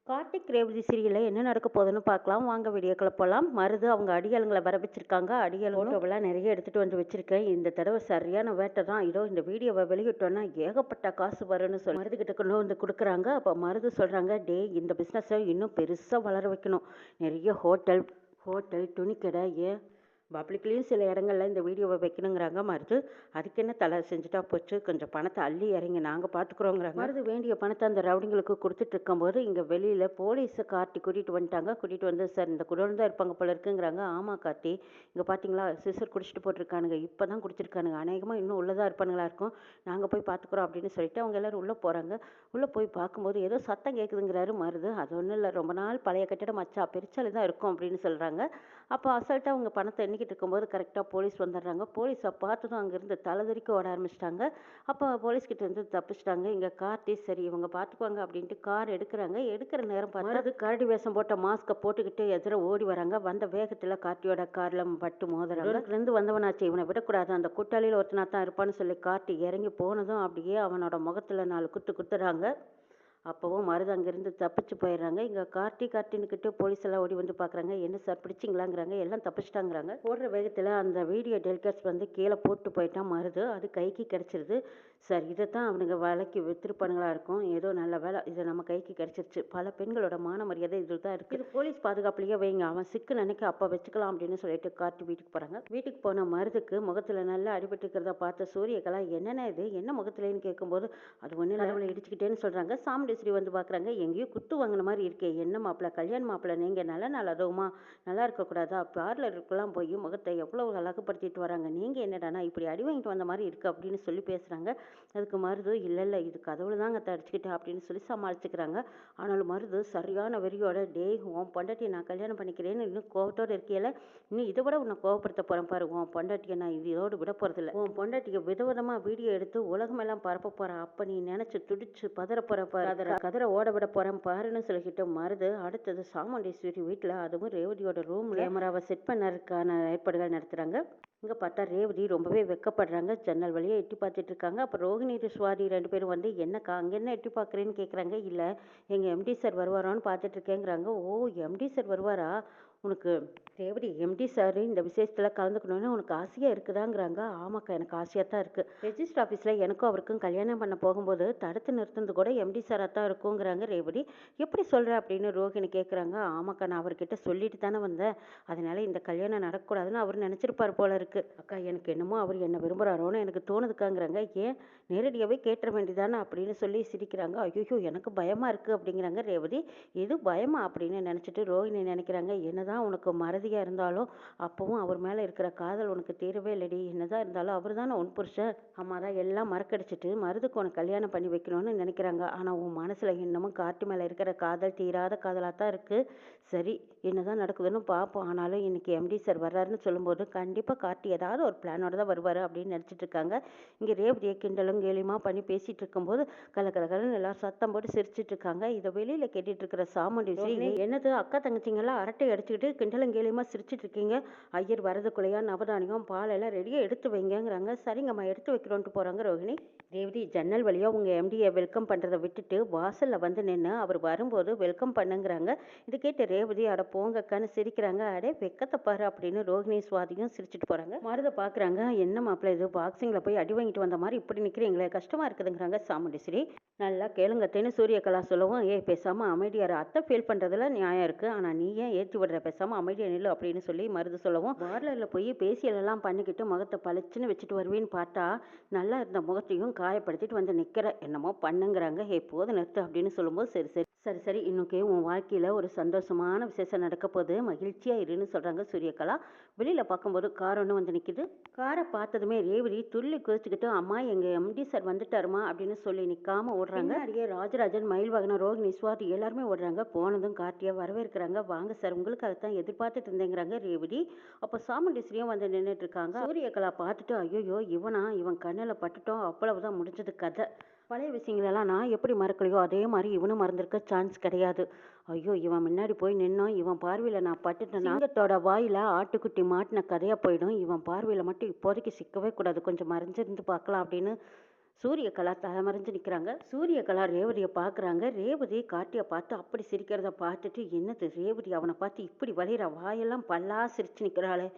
கார்த்திக் ரேவதி சீரியலில் என்ன நடக்க போகுதுன்னு பார்க்கலாம். வாங்க வீடியோக்குள்ள போகலாம். மருது அவங்க அடியாளுங்களை வர வச்சிருக்காங்க. அடியாள் ஃபோட்டோவெல்லாம் நிறைய எடுத்துகிட்டு வந்து வச்சிருக்கேன். இந்த தடவை சரியான வேட்டை தான். இதோ இந்த வீடியோவை வெளியிட்டோன்னா ஏகப்பட்ட காசு வரும்னு சொல்லி மருதுகிட்ட கொண்டு வந்து கொடுக்குறாங்க. அப்போ மருது சொல்கிறாங்க, டே இந்த பிஸ்னஸை இன்னும் பெருசாக வளர வைக்கணும். நிறைய ஹோட்டல் ஹோட்டல் துணிக்கடை ஏன் பப்ளிக்லேயும் சில இடங்கள்ல இந்த வீடியோவை வைக்கணுங்கிறாங்க. மருது அதுக்கு என்ன தலை செஞ்சுட்டா போச்சு, கொஞ்சம் பணத்தை அள்ளி இறங்கி நாங்கள் பார்த்துக்குறோங்கிறாங்க. மருது வேண்டிய பணத்தை அந்த ரவுடிங்களுக்கு கொடுத்துட்டு இருக்கும்போது இங்கே வெளியில் போலீஸை கார்த்தி கூட்டிகிட்டு வந்துட்டாங்க. கூட்டிகிட்டு வந்து, சார் இந்த குடோன் தான் இருப்பாங்க போல இருக்குங்கிறாங்க. ஆமாம் கார்த்தி, இங்கே பார்த்தீங்களா சிசர் குடிச்சிட்டு போட்டிருக்கானுங்க, இப்போ தான் குடிச்சிருக்கானுங்க, அநேகமாக இன்னும் உள்ளதாக இருப்பானுங்களா இருக்கும், நாங்கள் போய் பார்த்துக்குறோம் அப்படின்னு சொல்லிட்டு அவங்க எல்லோரும் உள்ளே போகிறாங்க. உள்ளே போய் பார்க்கும்போது ஏதோ சத்தம் கேட்குதுங்கிறாரு மருது. அது ஒன்றும் இல்லை, ரொம்ப நாள் பழைய கட்டிடம் மச்சா, பெருச்சாலி தான் இருக்கும் அப்படின்னு சொல்கிறாங்க. அப்போ அசால்ட்டாக அவங்க பணத்தை எண்ணிக்கிட்டு இருக்கும்போது கரெக்டாக போலீஸ் வந்துடுறாங்க. போலீஸை பார்த்ததும் அங்கேருந்து தலைதறிக்க ஓட ஆரம்பிச்சிட்டாங்க. அப்போ போலீஸ்கிட்ட இருந்து தப்பிச்சிட்டாங்க. இங்கே கார்த்தி சரி இவங்க பார்த்துக்குவாங்க அப்படின்ட்டு கார் எடுக்கிறாங்க. எடுக்கிற நேரம் பார்த்து கரடி வேஷம் போட்ட மாஸ்க்கை போட்டுக்கிட்டு எதிர ஓடி வராங்க. வந்த வேகத்தில் கார்த்தியோட காரில் பட்டு மோதுறாங்க. இருந்து வந்தவனாச்சு, இவனை விடக்கூடாது, அந்த கூட்டாளியில் ஒருத்தனா தான் இருப்பான்னு சொல்லி கார்த்தி இறங்கி போனதும் அப்படியே அவனோட முகத்தில் 4 குத்துறாங்க. அப்போவும் மருது அங்கேருந்து தப்பிச்சு போயிடுறாங்க. இங்கே கார்த்தின்னுக்கிட்டு போலீஸ் எல்லாம் ஓடி வந்து பார்க்குறாங்க. என்ன சார் பிடிச்சிங்களாங்கிறாங்க. எல்லாம் தப்பிச்சிட்டாங்கிறாங்க. ஓடுற வேகத்தில் அந்த வீடியோ டெலிகாஸ்ட் வந்து கீழே போட்டு போயிட்டான் மருது. அது கைக்கு கிடச்சிருது. சார் இதை தான் அவனுங்க விலைக்கு விற்றுருப்பானுங்களா இருக்கும். ஏதோ நல்ல வேலை இது நம்ம கைக்கு கிடச்சிருச்சு. பல பெண்களோட மான மரியாதை இதில் தான் இருக்குது. இது போலீஸ் பாதுகாப்புலேயே வைங்க, அவன் சிக்கு நினைக்க அப்போ வச்சுக்கலாம் அப்படின்னு சொல்லிட்டு கார்த்தி வீட்டுக்கு போகிறாங்க. வீட்டுக்கு போன மருதுக்கு முகத்தில் நல்லா அடிபட்டுருக்கிறத பார்த்த சூரியகலா என்னென்ன இது என்ன முகத்துலேன்னு கேட்கும்போது அது ஒன்றும் இல்லை, அவளை இடிச்சுக்கிட்டேன்னு சொல்கிறாங்க. சாமுண்டேஸ்வரி வந்து பார்க்குறாங்க. எங்கேயோ குத்து வாங்கின மாதிரி இருக்கே, என்ன மாப்பிள்ள கல்யாண மாப்பிள்ள நீங்கள் நல்ல நாள் அதுவுமா நல்லா இருக்கக்கூடாதா, பார்லருக்கெல்லாம் போய் முகத்தை எவ்வளோ அழகுப்படுத்திட்டு வராங்க, நீங்கள் என்னடானா இப்படி அடி வாங்கிட்டு வந்த மாதிரி இருக்குது அப்படின்னு சொல்லி பேசுகிறாங்க. அதுக்கு மருது இல்லை இது கதவுல தாங்க தடிச்சுக்கிட்டேன் அப்படின்னு சொல்லி சமாளிச்சுக்கிறாங்க. ஆனாலும் மருது சரியான வெறியோட, டே உன் பொண்டாட்டியை நான் கல்யாணம் பண்ணிக்கிறேன்னு இன்னும் கோவத்தோடு இருக்கையில, இன்னும் இதை விட உன்னை கோவப்படுத்த போகிறேன் பாரு, உன் பொண்டாட்டியை நான் இதோடு விட போகிறதில்ல, உன் பொண்டாட்டியை விதவிதமாக வீடியோ எடுத்து உலகமெல்லாம் பரப்ப போகிறேன், அப்போ நீ நினச்சி துடிச்சு பதற போகிற பாரு, கதரை ஓட விட போகிறேன் பாருன்னு சொல்லிக்கிட்டு மருது அடுத்தது சாமுண்டேஸ்வரி வீட்டில் அதுவும் ரேவதியோட ரூம் கேமராவை செட் பண்ணறதுக்கான ஏற்பாடுகள் நடத்துகிறாங்க. இங்கே பார்த்தா ரேவதி ரொம்பவே வெக்கப்படுறாங்க. ஜன்னல் வழியாக எட்டி பார்த்துட்டு இருக்காங்க. அப்போ ரோகிணி சுவாதி 2 பேரும் வந்து, என்னக்கா அங்கே என்ன எட்டி பார்க்குறேன்னு கேட்குறாங்க. இல்லை எங்கள் எம்டி சார் வருவாரான்னு பார்த்துட்டு இருக்கேங்கிறாங்க. ஓ எம்டி சார் வருவாரா உனக்கு ரேவதி, எம்டி சார் இந்த விசேஷத்தில் கலந்துக்கணும்னு உனக்கு ஆசையாக இருக்குதாங்கிறாங்க. ஆமாக்கா எனக்கு ஆசையாக தான் இருக்குது. ரெஜிஸ்டர் ஆஃபீஸில் எனக்கும் அவருக்கும் கல்யாணம் பண்ண போகும்போது தடுத்து நிறுத்துறது கூட எம்டி சாராக தான் இருக்குங்கிறாங்க ரேவதி. எப்படி சொல்கிற அப்படின்னு ரோஹிணி கேட்குறாங்க. ஆமாக்கா நான் அவர்கிட்ட சொல்லிட்டு தானே வந்தேன், அதனால இந்த கல்யாணம் நடக்கக்கூடாதுன்னு அவர் நினச்சிருப்பார் போல இருக்கு. அக்கா எனக்கு என்னமோ அவர் என்ன விரும்புகிறாரோன்னு எனக்கு தோணுதுக்காங்கிறாங்க. ஏன் நேரடியாகவே கேட்டுற வேண்டியதானே அப்படின்னு சொல்லி சிரிக்கிறாங்க. ஐயோ எனக்கு பயமாக இருக்குது அப்படிங்கிறாங்க ரேவதி. இது பயமா அப்படின்னு நினச்சிட்டு ரோஹிணி நினைக்கிறாங்க, என்னதான் உனக்கு மறதியாக இருந்தாலும் அப்பவும் அவர் மேலே இருக்கிற காதல் உனக்கு தீரவே இல்லடி, என்னதான் இருந்தாலும் அவர் தானே உன் புருஷன், அம்மா தான் எல்லாம் மறக்கடிச்சிட்டு மருதுக்கு உனக்கு கல்யாணம் பண்ணி வைக்கணும்னு நினைக்கிறாங்க. ஆனால் உன் மனசில் இன்னமும் கார்த்தி மேலே இருக்கிற காதல் தீராத காதலாக தான் இருக்குது. சரி என்னதான் நடக்குதுன்னு பார்ப்போம். ஆனாலும் இன்னைக்கு எம்டி சார் வர்றாருன்னு சொல்லும்போது கண்டிப்பாக கார்த்தி ஏதாவது ஒரு பிளானோட தான் வருவார் அப்படின்னு நினச்சிட்டு இருக்காங்க. இங்கே ரேவதியை கிண்டலும் கேலியுமா பண்ணி பேசிகிட்டு இருக்கும்போது கலகலன்னு எல்லாரும் சத்தம் போட்டு சிரிச்சிட்டு இருக்காங்க. இதை வெளியில் கேட்டுட்டு இருக்கிற சாமுண்டேஸ்வரி, என்னது அக்கா தங்கச்சிங்கெல்லாம் அரட்டை அடிச்சுக்கிட்டு கிண்டலும் கேலியுமா சிரிச்சிட்டு இருக்கீங்க, ஐயர் வரதுக்குள்ளையா நவதானியம் பால் எல்லாம் ரெடியாக எடுத்து வைங்கிறாங்க. சரிங்கம்மா எடுத்து வைக்கிறோன்ட்டு போகிறாங்க ரோஹிணி. ரேவதி ஜன்னல் வழியாக உங்கள் எம்டியை வெல்கம் பண்ணுறதை விட்டுட்டு வாசலில் வந்து நின்று அவர் வரும்போது வெல்கம் பண்ணுங்கிறாங்க. இது கேட்டு ரேவதி அட போங்கக்கான்னு சிரிக்கிறாங்க. அடே வெக்கத்தை பாரு அப்படின்னு ரோஹிணி சுவாதியும் சிரிச்சிட்டு போகிறாங்க. மருதை பார்க்குறாங்க. என்ன மாப்பிள்ள இது பாக்ஸிங்கில் போய் அடி வாங்கிட்டு வந்த மாதிரி இப்படி நிற்கிறீங்களே, கஷ்டமாக இருக்குதுங்கிறாங்க சாமுண்டேஸ்வரி. நல்லா கேளுங்கத்தேன்னு சூரியகலா சொல்லவும், பேசாமல் அமைதியார், அத்தை ஃபீல் பண்ணுறதுல நியாயம் இருக்குது, ஆனால் நீ ஏன் ஏற்றி விடுற, பேசாமல் அமைதியாக நில்லு அப்படின்னு சொல்லி மருது சொல்லவும், பார்லரில் போய் பேசியலெல்லாம் பண்ணிக்கிட்டு முகத்தை பளிச்சுன்னு வச்சுட்டு வருவேன்னு பார்த்தா நல்லா இருந்த முகத்தையும் காயப்படுத்திட்டு வந்து நிற்கிற, என்னமோ பண்ணுங்கிறாங்க. போது நிறுத்து அப்படின்னு சொல்லும்போது, சரி இன்னுக்கே உன் வாழ்க்கையில் ஒரு சந்தோஷமான விசேஷம் நடக்க போகுது, மகிழ்ச்சியாக இருன்னு சொல்கிறாங்க சூரியகலா. வெளியில் பார்க்கும்போது கார் ஒன்று வந்து நிற்கிது. காரை பார்த்ததுமே ரேவதி துள்ளி குதிச்சுக்கிட்டு, அம்மா எங்கள் எம்டி சார் வந்துட்டாருமா அப்படின்னு சொல்லி நிற்காம ஓடுறாங்க. அடியே ராஜராஜன், மயில்வாகனம், ரோகிணி சுவாதி எல்லாருமே ஓடுறாங்க. போனதும் கார்த்தியா வரவேற்கிறாங்க. வாங்க சார் உங்களுக்காகத்தான் எதிர்பார்த்துட்டு இருந்தேங்கிறாங்க ரேவதி. அப்போ சாமுண்டேஸ்வரியும் வந்து நின்றுட்டு இருக்காங்க. சூரியகலா பார்த்துட்டு, ஐயோ இவன் கண்ணில் பட்டுட்டோம், அவ்வளவுதான் முடிஞ்சது கதை, பழைய விஷயங்களெல்லாம் நான் எப்படி மறக்கலையோ அதே மாதிரி இவனும் மறந்துருக்க சான்ஸ் கிடையாது. ஐயோ இவன் முன்னாடி போய் நின்னோம், இவன் பார்வையில் நான் பட்டுட்டேன், சிங்கத்தோட வாயில் ஆட்டுக்குட்டி மாட்டின கதையாக போயிடும், இவன் பார்வையில் மட்டும் இப்போதைக்கு சிக்கவே கூடாது, கொஞ்சம் மறைஞ்சிருந்து பார்க்கலாம் அப்படின்னு சூரியகலா தலைமறைஞ்சு நிற்கிறாங்க. சூரியகலா ரேவதியை பார்க்குறாங்க. ரேவதி கார்த்தியை பார்த்து அப்படி சிரிக்கிறத பார்த்துட்டு, என்னது ரேவதி அவனை பார்த்து இப்படி வளையிற வாயெல்லாம் பல்லா சிரிச்சு நிற்கிறாளே,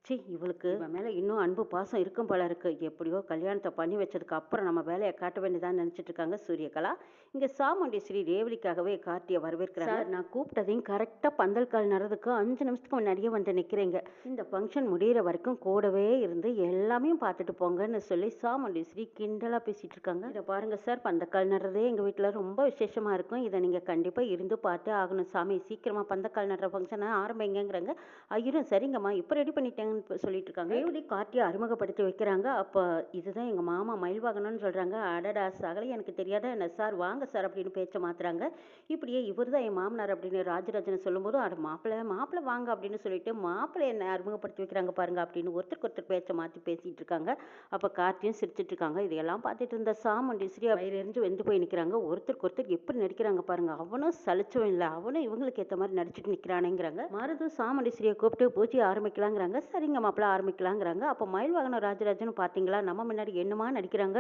ச்சீ இவளுக்கு இவன் மேலே இன்னும் அன்பு பாசம் இருக்கும் போல இருக்கு. எப்படியோ கல்யாணத்தை பண்ணி வச்சதுக்கு அப்புறம் நம்ம வேலையை காட்ட வேண்டியதான் நினச்சிட்டு இருக்காங்க சூரியகலா. இங்கே சாமுண்டீஸ்வரி ரேவதிக்காகவே கார்த்தியை வரவேற்கிறாங்க. நான் கூப்பிட்டதையும் கரெக்டாக பந்தல் கால் நடுறதுக்கு 5 நிமிஷத்துக்கு முன்னாடியே வந்து நிற்கிறீங்க. இந்த ஃபங்க்ஷன் முடிகிற வரைக்கும் கூடவே இருந்து எல்லாமே பார்த்துட்டு போங்கன்னு சொல்லி சாமுண்டீஸ்வரி கிண்டலாக பேசிகிட்டு இருக்காங்க. இதை பாருங்கள் சார், பந்தக்கால் நடுறதே எங்கள் வீட்டில் ரொம்ப விசேஷமாக இருக்கும். இதை நீங்கள் கண்டிப்பாக இருந்து பார்த்தே ஆகணும் சாமி. சீக்கிரமாக பந்தக்கால் நடுற ஃபங்க்ஷனை ஆரம்பிங்கிறாங்க. ஐயரும் சரிங்கம்மா இப்போ ரெடி பண்ணிட்டேங்கன்னு சொல்லிட்டு இருக்காங்க. ரேவதி கார்த்தியை அறிமுகப்படுத்தி வைக்கிறாங்க. அப்போ இதுதான் எங்கள் மாமா மயில்வாகனம்னு சொல்கிறாங்க. அடடா சகலை எனக்கு தெரியாத என்ன சார், வாங்க சார் அப்படின்னு பேச்சை மாற்றுறாங்க. இப்படியே இவர் தான் என் மாமனார் அப்படின்னு ராஜராஜனை சொல்லும்போது, அட மாப்பிள்ளை வாங்க அப்படின்னு சொல்லிட்டு மாப்பிள்ளை என்ன அறிமுகப்படுத்தி வைக்கிறாங்க பாருங்க அப்படின்னு ஒருத்தருக்கு ஒருத்தர் பேச்சை மாற்றி பேசிகிட்டு இருக்காங்க. அப்போ கார்த்தியும் சிரிச்சிட்டு இருக்காங்க. இதையெல்லாம் பார்த்துட்டு இருந்த சாமுண்டீஸ்வரி வயிறு எரிஞ்சு வெந்து போய் நிற்கிறாங்க. ஒருத்தருக்கு ஒருத்தர் எப்படி நடிக்கிறாங்க பாருங்க. அவனும் சலிச்சவன் இல்லை, அவனும் இவங்களுக்கு ஏற்ற மாதிரி நடிச்சுட்டு நிற்கிறானேங்கிறாங்க. மருது சாமுண்டீஸ்வரியை கூப்பிட்டு பூஜை ஆரம்பிக்கலாங்கிறாங்க. சரிங்க மாப்பிள்ள ஆரம்பிக்கலாங்கிறாங்க. அப்போ மயில்வாகனம் ராஜராஜன் பார்த்தீங்களா, நம்ம முன்னாடி என்னமா நடிக்கிறாங்க,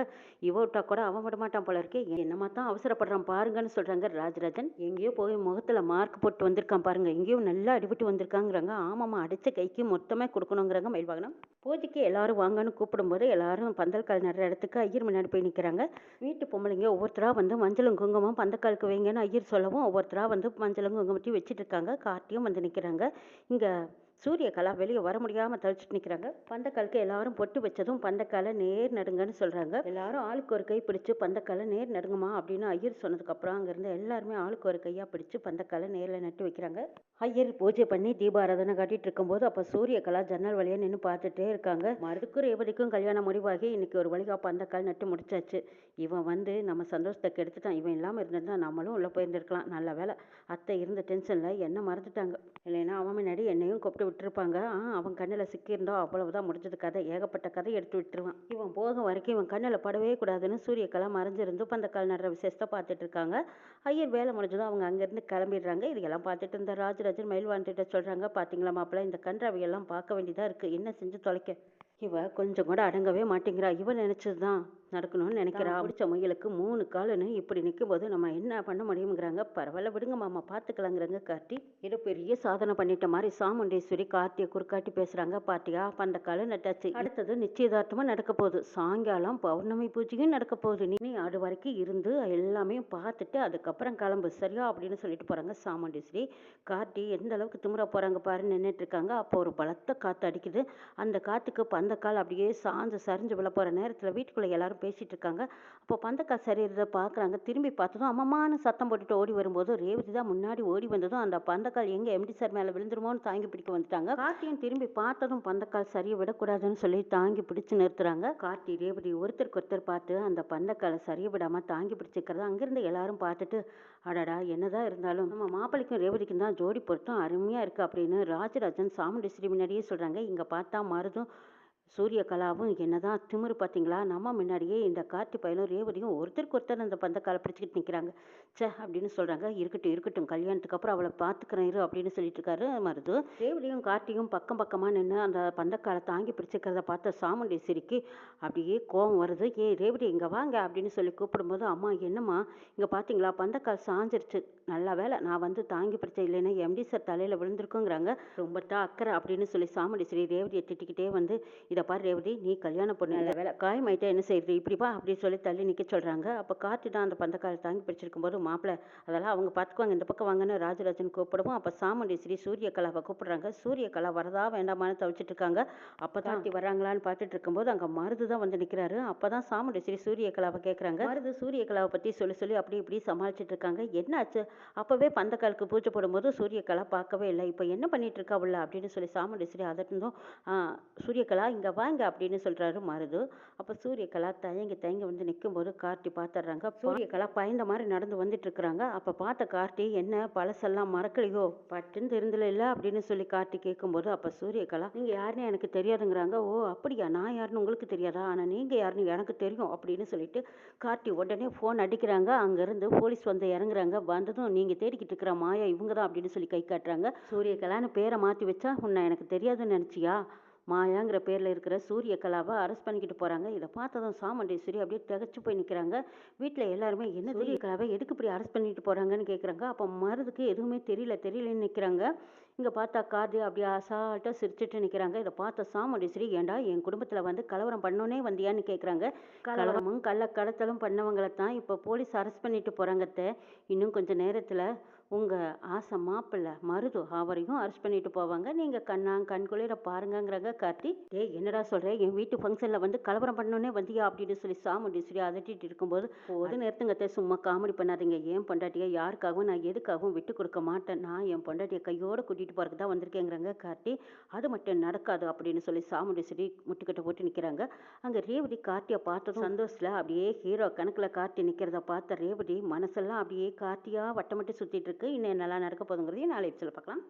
இவட்டா கூட அவன் விட மாட்டான் போல இருக்கே, என்னமா தான் அவசரப்படுறான் பாருங்கன்னு சொல்கிறாங்க. ராஜராஜன் எங்கேயோ போய் முகத்தில் மார்க் போட்டு வந்திருக்கான் பாருங்க, எங்கேயும் நல்லா அடிபட்டு வந்திருக்காங்கிறாங்க. ஆமாம்மா, அடித்த கைக்கு மொத்தமாக கொடுக்கணுங்கிறாங்க மயில்வாகனம். பூஜைக்கு எல்லாரும் வாங்கன்னு கூப்பிடும்போது எல்லாரும் பந்தல்கால் நடுற இடத்துக்கு ஐயர் முன்னாடி போய் நிற்கிறாங்க. வீட்டு பொம்பளைங்க ஒவ்வொருத்தராக வந்து மஞ்சளும் குங்குமம் பந்தக்காலுக்கு வைங்கன்னு ஐயர் சொல்லவும் ஒவ்வொருத்தராக வந்து மஞ்சளும் குங்குமத்தையும் வச்சுட்டு இருக்காங்க. கார்த்தியும் வந்து நிற்கிறாங்க. இங்கே சூரியகலா வெளியே வர முடியாமல் தவிச்சிட்டு நிற்கிறாங்க. பந்தக்காலுக்கு எல்லாரும் பொட்டு வச்சதும் பந்தக்காலை நேர் நடுங்கன்னு சொல்கிறாங்க. எல்லாரும் ஆளுக்கு ஒரு கை பிடிச்சி பந்தக்காலை நேர் நடுங்குமா அப்படின்னு ஐயர் சொன்னதுக்கப்புறம் அங்கேருந்து எல்லாருமே ஆளுக்கு ஒரு கையாக பிடிச்சி பந்தக்காலை நேரில் நட்டு வைக்கிறாங்க. ஐயர் பூஜை பண்ணி தீபாராதனை காட்டிட்டு இருக்கும்போது அப்போ சூரியகலா ஜன்னல் வழியாக நின்று பார்த்துட்டே இருக்காங்க. மருதுக்கும் ரேவதிக்கும் கல்யாணம் முடிவாகி இன்னைக்கு ஒரு வழியாக பந்தக்கால் நட்டு முடிச்சாச்சு. இவன் வந்து நம்ம சந்தோஷத்தை கெடுத்துட்டான். இவன் இல்லாமல் இருந்திருந்தா நம்மளும் உள்ளே போயிருந்துருக்கலாம். நல்ல வேலை அத்தை இருந்த டென்ஷனில் என்ன மறந்துட்டாங்க. இல்லைன்னா அவன் முன்னாடி என்னையும் கூப்பிட்டு விட்டுருப்பாங்க. அவன் கண்ணில் சிக்கியிருந்தோம், அவ்வளவுதான் முடிஞ்சது கதை. ஏகப்பட்ட கதை எடுத்து விட்டுருவான். இவன் போக வரைக்கும் இவன் கண்ணில் படவே கூடாதுன்னு சூரியகலா மறைஞ்சிருந்து பந்தக்கால் நடுற விசேஷத்தை பார்த்துட்டு இருக்காங்க. ஐயர் வேலை முடிஞ்சதும் அவங்க அங்கேருந்து கிளம்பிடுறாங்க. இதெல்லாம் பார்த்துட்டு இருந்த ராஜராஜன் மயில்வான்கிட்ட சொல்கிறாங்க, பார்த்தீங்களா மாப்பிள்ள, இந்த கன்றாவியெல்லாம் பார்க்க வேண்டியதாக இருக்குது, என்ன செஞ்சு தொலைக்க. இவ கொஞ்சம் கூட அடங்கவே மாட்டேங்கிறா. இவன் நினச்சது தான் நடக்கணும்னு நினைக்கிறா. பிடிச்ச முயலுக்கு 3 காலுன்னு இப்படி நிற்கும்போது நம்ம என்ன பண்ண முடியுங்கிறாங்க. பரவாயில்ல விடுங்க மாமா, பார்த்துக்கலாங்கிறாங்க கார்த்தி. ஏதோ பெரிய சாதனை பண்ணிட்ட மாதிரி சாமுண்டீஸ்வரி கார்த்தியை குறுக்காட்டி பேசுகிறாங்க. பாட்டியா பந்தக்கால நட்டாச்சு, அடுத்தது நிச்சயதார்த்தமாக நடக்க போகுது, சாயங்காலம் பௌர்ணமி பூஜையும் நடக்க போகுது. நீ அது வரைக்கும் இருந்து எல்லாமே பார்த்துட்டு அதுக்கப்புறம் கிளம்பு சரியா அப்படின்னு சொல்லிட்டு போகிறாங்க சாமுண்டீஸ்வரி. கார்த்தி எந்த அளவுக்கு திமிர போகிறாங்க பாருன்னு நின்றுட்டு இருக்காங்க. அப்போ ஒரு பலத்த காற்று அடிக்குது. அந்த காற்றுக்கு பந்தக்கால் அப்படியே சாஞ்சு சரிஞ்சு விழ போகிற நேரத்தில் வீட்டுக்குள்ளே எல்லாரும் பேசிட்டு இருக்காங்க. அப்போ பந்தக்கால் சரியறதை பார்க்குறாங்க. திரும்பி பார்த்ததும் அம்மான்னு சத்தம் போட்டுட்டு ஓடி வரும்போது ரேவதி தான் முன்னாடி ஓடி வந்ததும் அந்த பந்தக்கால் எங்கே எம்டி சார் மேலே விழுந்துருமோன்னு தாங்கி பிடிக்க வந்துட்டாங்க. கார்த்தியும் திரும்பி பார்த்ததும் பந்தக்கால் சரியை விடக்கூடாதுன்னு சொல்லி தாங்கி பிடிச்சு நிறுத்துறாங்க. கார்த்தி ரேவதி ஒருத்தருக்கு ஒருத்தர் பார்த்து அந்த பந்தக்காலை சரிய விடாமல் தாங்கி பிடிச்சிக்கிறத அங்கேருந்து எல்லாரும் பார்த்துட்டு, அடடா என்னதான் இருந்தாலும் நம்ம மாப்பிள்ளைக்கும் ரேவதிக்கும் தான் ஜோடி பொருத்தம் அருமையாக இருக்குது அப்படின்னு ராஜராஜன் சாமுண்டீஸ்வரி முன்னாடியே சொல்கிறாங்க. இங்கே பார்த்தா மருதும் சூரியகலாவும் என்னதான் திமிரு பார்த்தீங்களா, நம்ம முன்னாடியே இந்த கார்த்தி பையனும் ரேவதியும் ஒருத்தருக்கு ஒருத்தர் அந்த பந்தக்காலை பிடிச்சிக்கிட்டு நிற்கிறாங்க. சே அப்படின்னு சொல்கிறாங்க. இருக்கட்டும் இருக்கட்டும், கல்யாணத்துக்கு அப்புறம் அவளை பார்த்துக்கிறேன் இரு அப்படின்னு சொல்லிட்டு இருக்காரு மருது. ரேவதியும் கார்த்தியும் பக்கம் பக்கமாக நின்று அந்த பந்தக்காலை தாங்கி பிடிச்சிக்கிறத பார்த்த சாமுண்டீஸ்வரிக்கு அப்படியே கோபம் வருது. ரேவதி இங்கே வாங்க அப்படின்னு சொல்லி கூப்பிடும்போது, அம்மா என்னம்மா இங்கே பார்த்தீங்களா பந்தக்கால் சாஞ்சிருச்சு, நல்ல வேலை நான் வந்து தாங்கி பிடிச்ச, இல்லைன்னா எம்டி சார் தலையில் விழுந்திருக்குங்கிறாங்க. ரொம்ப தான் அக்கறை அப்படின்னு சொல்லி சாமுண்டீஸ்வரி ரேவதியை திட்டிக்கிட்டே வந்து, இதை பாரு ரேவதி, நீ கல்யாணம் பொண்ணு, நல்ல வேலை காயமாயிட்டா என்ன செய்யுது, இப்படிப்பா அப்படின்னு சொல்லி தள்ளி நிற்க சொல்கிறாங்க. அப்போ கார்த்தி தான் அந்த பந்தக்காலை தாங்கி பிடிச்சிருக்கும் போது, மாப்பிள்ளை அதெல்லாம் அவங்க பார்த்துக்குவாங்க, இந்த பக்கம் வாங்கன்னு ராஜராஜன் கூப்பிடுவோம். அப்போ சாமுண்டீஸ்வரி சூரியகலாவை கூப்பிடுறாங்க. சூரியகலா வரதா வேண்டாமான்னு தவிச்சிட்டு இருக்காங்க. அப்போ தான் கார்த்தி வராங்களான்னு பார்த்துட்டு இருக்கும்போது அங்கே மருது தான் வந்து நிற்கிறாரு. அப்போ தான் சாமுண்டீஸ்வரி சூரியகலாவை கேட்குறாங்க. மருது சூரியகலாவை பற்றி சொல்லி சொல்லி அப்படி இப்படி சமாளிச்சுட்டு இருக்காங்க. என்னாச்சு, அப்போவே பந்தக்காலுக்கு பூஜை போடும்போது சூரியகலா பார்க்கவே இல்லை, இப்போ என்ன பண்ணிட்டு இருக்கா உள்ள அப்படின்னு சொல்லி சாமுண்டீஸ்வரி அதட்டிருந்தோம். சூரியகலா இங்கே வாங்க அப்படின்னு சொல்கிறாரு மருது. அப்போ சூரியகலா தயங்கி வந்து நிற்கும்போது கார்த்தி பார்த்துட்றாங்க. சூரியகலா பயந்த மாதிரி நடந்து வந்துட்டு இருக்கிறாங்க. அப்போ பார்த்த கார்த்தி, என்ன பழசெல்லாம் மறக்கலையோ, பட்டுன்னு தெரிந்தல இல்லை அப்படின்னு சொல்லி கார்த்தி கேட்கும்போது, அப்போ சூரியகலா நீங்கள் யாருன்னு எனக்கு தெரியாதுங்கிறாங்க. ஓ அப்படியா, நான் யாருன்னு உங்களுக்கு தெரியாதா, ஆனால் நீங்கள் யாருன்னு எனக்கு தெரியும் அப்படின்னு சொல்லிட்டு கார்த்தி உடனே ஃபோன் அடிக்கிறாங்க. அங்கேருந்து போலீஸ் வந்து இறங்குறாங்க. வந்ததும் நீங்கள் தேடிக்கிட்டு இருக்கிற மாயா இவங்க தான் அப்படின்னு சொல்லி கை காட்டுறாங்க. சூரியகலான்னு பேரை மாற்றி வச்சா உன்னை எனக்கு தெரியாதுன்னு நினச்சியா, மாயாங்கிற பேரில் இருக்கிற சூரியகலாவை அரெஸ்ட் பண்ணிக்கிட்டு போகிறாங்க. இதை பார்த்ததும் சாமுண்டீஸ்வரி அப்படியே திகச்சு போய் நிற்கிறாங்க. வீட்டில் எல்லாருமே என்ன சூரியகலாவை எதுக்கு இப்படி அரெஸ்ட் பண்ணிட்டு போகிறாங்கன்னு கேட்குறாங்க. அப்போ மருதுக்கு எதுவுமே தெரியலன்னு நிற்கிறாங்க. இங்கே பார்த்தா கார்த்தி அப்படியே அசால்ட்டாக சிரிச்சுட்டு நிற்கிறாங்க. இதை பார்த்த சாமுண்டீஸ்வரி, ஏண்டா என் குடும்பத்தில் வந்து கலவரம் பண்ணோன்னே வந்தியான்னு கேட்குறாங்க. கலவரமும் கடத்தலும் பண்ணவங்களை தான் இப்போ போலீஸ் அரெஸ்ட் பண்ணிட்டு போகிறாங்க. இன்னும் கொஞ்சம் நேரத்தில் உங்கள் ஆசை மாப்பிள்ளை மருது அவரையும் அரெஸ்ட் பண்ணிட்டு போவாங்க. நீங்கள் கண்குளிர பாருங்கங்கிறாங்க கார்த்தி. என்னடா சொல்கிறேன், என் வீட்டு ஃபங்க்ஷனில் வந்து கலவரம் பண்ணோன்னே வந்தியா அப்படின்னு சொல்லி சாமுண்டீஸ்வரி அதட்டிட்டு இருக்கும்போது, போது நிறுத்துங்க சும்மா காமெடி பண்ணாதீங்க. என் பொண்டாட்டியை யாருக்காகவும் நான் எதுக்காகவும் விட்டு கொடுக்க மாட்டேன். நான் என் பொண்டாட்டியை கையோடு கூட்டிகிட்டு போகிறதுக்கு தான் வந்திருக்கேங்கிறாங்க கார்த்தி. அது மட்டும் நடக்காது அப்படின்னு சொல்லி சாமுண்டீஸ்வரி முட்டுக்கட்டை போட்டு நிற்கிறாங்க. அங்கே ரேவதி கார்த்தியை பார்த்ததும் சந்தோஷத்தில் அப்படியே ஹீரோ கணக்கில் கார்த்தி நிற்கிறத பார்த்த ரேவதி மனசெல்லாம் அப்படியே கார்த்தியாக வட்டமிட்டு சுற்றிட்டு இருக்கு. இன்னும் நல்லா நடக்க போதுங்கிறதையும் நாளை எபிசோட்ல பார்க்கலாம்.